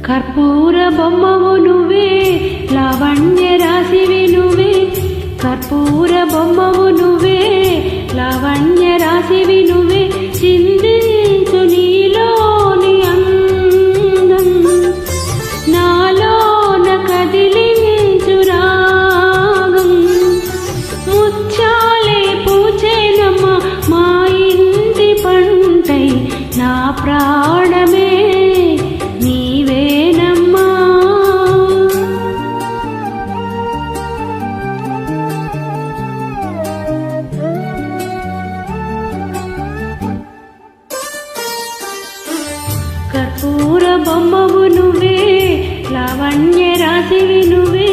కర్పూర బొమ్మవు నువ్వే, లావణ్య రాశివి నువ్వే. కర్పూర బొమ్మవు నువ్వే, లావణ్య రాశివి నువ్వే. చిందించు నీలోని అందం, నాలోన కదిలించు రాగం. ముత్యాలే పూచేనమ్మ మా ఇంటి పంటై, నా ప్రాణమే కర్పూర బొమ్మవు నువ్వే, లావణ్య రాశివి నువ్వే.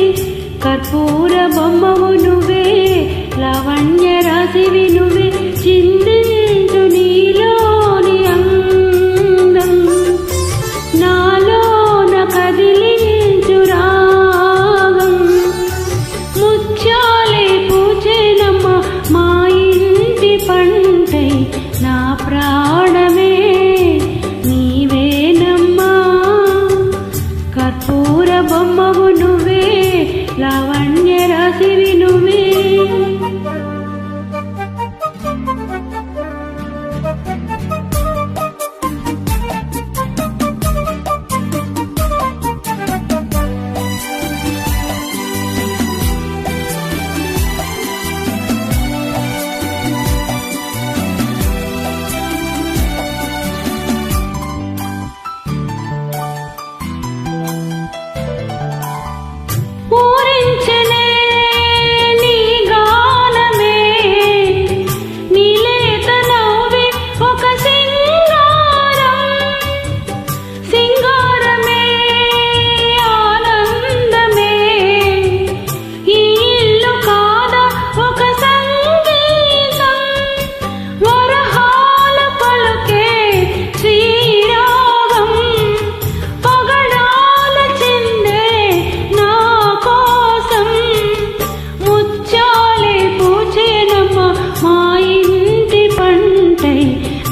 కర్పూర బొమ్మవు నువ్వే, లావణ్య రాశివి నువ్వే. చిందించు నీలోని అందం, నాలోన కదిలించు రాగం. ముత్యాలే పూచేనమ్మ మా ఇంటి పంటై, నా ప్రాణమే కర్పూర బొమ్మవు నువ్వే, లావణ్య రాశివి నువ్వే.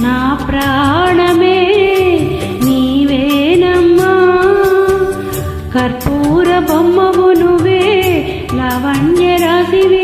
నా ప్రాణమే నీవేనమ్మా. కర్పూర బొమ్మవు నువ్వే, లావణ్య రాశివి